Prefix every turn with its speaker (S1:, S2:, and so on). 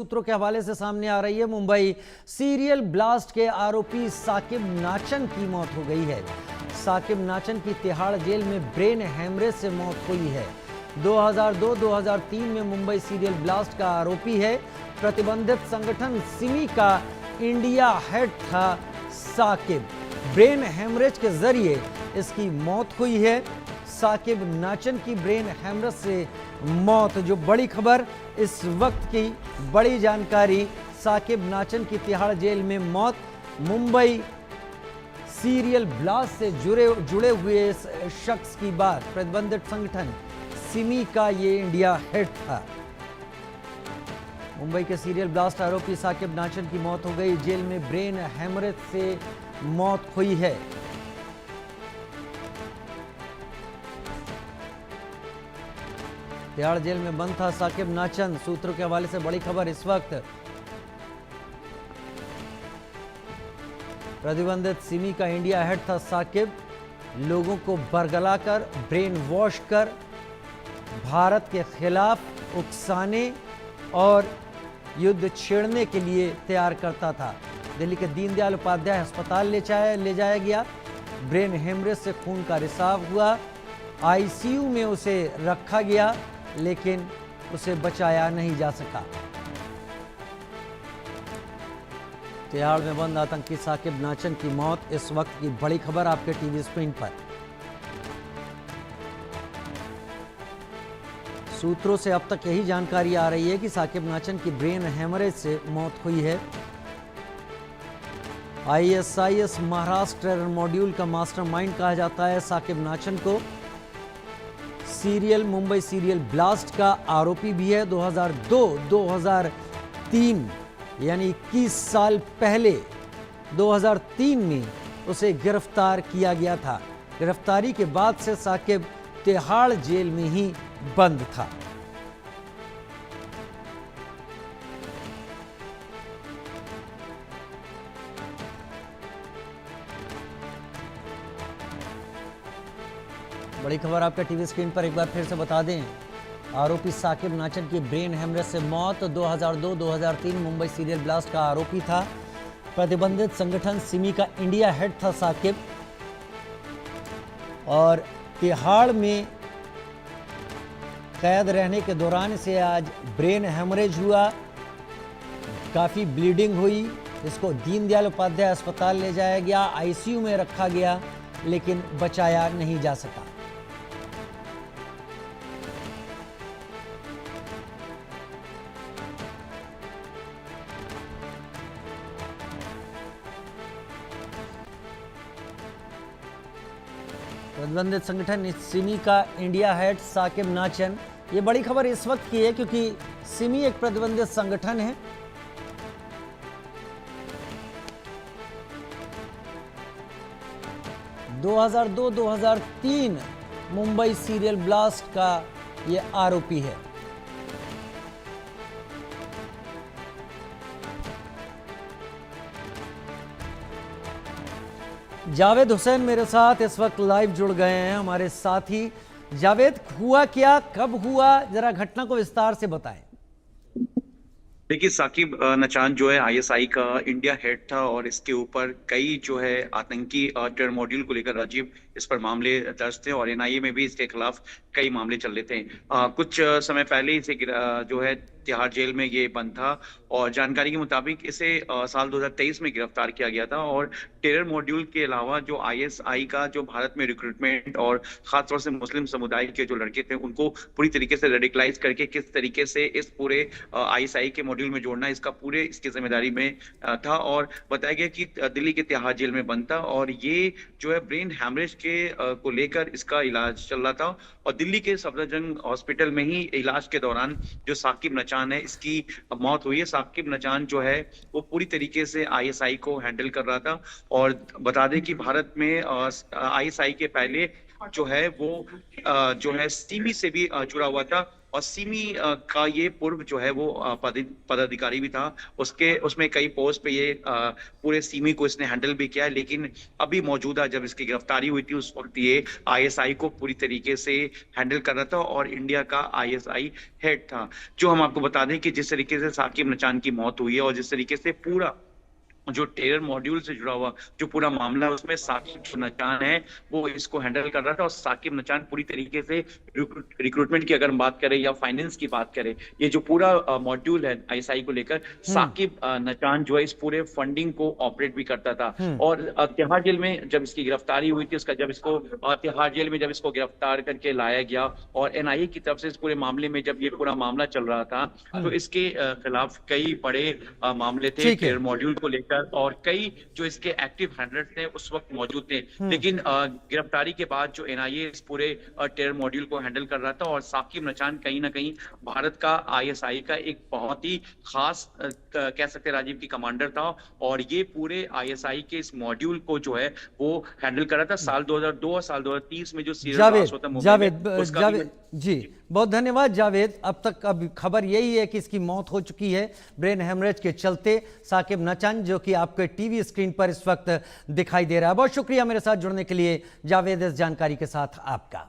S1: सूत्रों के हवाले से सामने आ रही है। मुंबई सीरियल ब्लास्ट के आरोपी साकिब नाचन की मौत हो गई है। साकिब नाचन की तिहाड़ जेल में ब्रेन हैमरेज से मौत हुई है। 2002-2003 में मुंबई सीरियल ब्लास्ट का आरोपी है। प्रतिबंधित संगठन सिमी का इंडिया हेड था साकिब। ब्रेन हैमरेज के जरिए इसकी मौत हुई है। साकिब नाचन की ब्रेन हैमरेज से मौत, जो बड़ी खबर इस वक्त की बड़ी जानकारी, साकिब नाचन की तिहाड़ जेल में मौत। मुंबई सीरियल ब्लास्ट से जुड़े हुए इस शख्स की बात, प्रतिबंधित संगठन सिमी का ये इंडिया हेड था। मुंबई के सीरियल ब्लास्ट आरोपी साकिब नाचन की मौत हो गई। जेल में ब्रेन हैमरेज से मौत हुई है। तिहाड़ जेल में बंद था साकिब नाचन। सूत्रों के हवाले से बड़ी खबर इस वक्त, प्रतिबंधित सिमी का इंडिया हेड था साकिब। लोगों को बरगलाकर, ब्रेन वॉश कर भारत के खिलाफ उकसाने और युद्ध छेड़ने के लिए तैयार करता था। दिल्ली के दीनदयाल उपाध्याय अस्पताल ले जाया गया। ब्रेन हेमरेज से खून का रिसाव हुआ। आईसीयू में उसे रखा गया, लेकिन उसे बचाया नहीं जा सका। तिहाड़ में बंद आतंकी साकिब नाचन की मौत, इस वक्त की बड़ी खबर आपके टीवी स्क्रीन पर। सूत्रों से अब तक यही जानकारी आ रही है कि साकिब नाचन की ब्रेन हैमरेज से मौत हुई है। आईएसआईएस महाराष्ट्र टेरर मॉड्यूल का मास्टरमाइंड कहा जाता है साकिब नाचन को। मुंबई सीरियल ब्लास्ट का आरोपी भी है। 2002-2003 यानी 21 साल पहले 2003 में उसे गिरफ्तार किया गया था। गिरफ्तारी के बाद से साकिब तिहाड़ जेल में ही बंद था। बड़ी खबर आपके टीवी स्क्रीन पर एक बार फिर से बता दें। आरोपी साकिब नाचन की ब्रेन हैमरेज से मौत। 2002-2003 मुंबई सीरियल ब्लास्ट का आरोपी था। प्रतिबंधित संगठन सिमी का इंडिया हेड था साकिब, और तिहाड़ में कैद रहने के दौरान से आज ब्रेन हैमरेज हुआ, काफ़ी ब्लीडिंग हुई। इसको दीनदयाल उपाध्याय अस्पताल ले जाया गया, आईसीयू में रखा गया, लेकिन बचाया नहीं जा सका। प्रतिबंधित संगठन सिमी का इंडिया हेड साकिब नाचन, ये बड़ी खबर इस वक्त की है क्योंकि सिमी एक प्रतिबंधित संगठन है। - 2002-2003 मुंबई सीरियल ब्लास्ट का ये आरोपी है। जावेद हुसैन मेरे साथ इस वक्त लाइव जुड़ गए हैं, हमारे साथी। जावेद, हुआ क्या, कब हुआ, जरा घटना को विस्तार से बताएं।
S2: देखिए, साकिब नाचन जो है आईएसआई का इंडिया हेड था, और इसके ऊपर कई जो है आतंकी टेरर मॉड्यूल को लेकर राजीव इस पर मामले दर्ज थे, और एनआईए में भी इसके खिलाफ कई मामले चल रहे थे। कुछ समय पहले इसे जो है तिहाड़ जेल में ये बंद था, और जानकारी के मुताबिक इसे साल 2023 में गिरफ्तार किया गया था। और टेरर मॉड्यूल के अलावा जो आईएसआई का जो भारत में रिक्रूटमेंट और खासतौर से मुस्लिम समुदाय के जो लड़के थे उनको पूरी तरीके से रेडिकलाइज करके किस तरीके से इस पूरे आईएसआई के मॉड्यूल में जोड़ना, इसकी जिम्मेदारी में था। और बताया गया कि दिल्ली के तिहाड़ जेल में बंद था, और ये जो है ब्रेन हैमरेज के को लेकर इसका इलाज चल रहा था, और दिल्ली के सफदरजंग हॉस्पिटल में ही इलाज के दौरान जो साकिब नाचन है इसकी मौत हुई है। साकिब नाचन जो है वो पूरी तरीके से आईएसआई को हैंडल कर रहा था, और बता दें कि भारत में आईएसआई के पहले जो है वो जो है सिमी से भी जुड़ा हुआ था। और सिमी का ये पूर्व जो है वो पदाधिकारी भी था। उसमें कई पोस्ट पे ये पूरे सिमी को इसने हैंडल भी किया है, लेकिन अभी मौजूदा जब इसकी गिरफ्तारी हुई थी उस वक्त ये आईएसआई को पूरी तरीके से हैंडल कर रहा था और इंडिया का आईएसआई हेड था। जो हम आपको बता दें कि जिस तरीके से साकिब नचान की मौत हुई है और जिस तरीके से पूरा जो टेरर मॉड्यूल से जुड़ा हुआ जो पूरा मामला है उसमें साकिब जो नचान है वो इसको हैंडल कर रहा था। और साकिब नचान पूरी तरीके से रिक्रूटमेंट की अगर हम बात करें या फाइनेंस की बात करें, ये जो पूरा मॉड्यूल है आईएसआई को लेकर, साकिब नचान जो है इस पूरे फंडिंग को ऑपरेट भी करता था। और तिहाड़ जेल में जब इसकी गिरफ्तारी हुई थी, उसका जब इसको तिहाड़ जेल में जब इसको गिरफ्तार करके लाया गया और एनआईए की तरफ से इस पूरे मामले में जब ये पूरा मामला चल रहा था तो इसके खिलाफ कई बड़े मामले थे
S1: ठीक है।
S2: टेरर मॉड्यूल को लेकर, और कई जो इसके एक्टिव हैंडलर्स थे उस वक्त मौजूद थे। लेकिन गिरफ्तारी के बाद जो एनआईए इस पूरे टेरर मॉड्यूल को हैंडल कर रहा था और साकिब नचान कहीं ना कहीं भारत का आईएसआई का एक बहुत ही खास कह सकते राजीव की कमांडर था। और ये पूरे आईएसआई के इस मॉड्यूल को जो है वो हैंडल कर रहा था। साल 2002 और साल 2030 में जो सीरियल ब्लास्ट होता है मुंबई में, उसका
S1: जावेद जी बहुत धन्यवाद जावेद। अब खबर यही है कि इसकी मौत हो चुकी है ब्रेन हेमरेज के चलते। साकिब नचान जो कि आपके टीवी स्क्रीन पर इस वक्त दिखाई दे रहा है। बहुत शुक्रिया मेरे साथ जुड़ने के लिए जावेद, इस जानकारी के साथ आपका।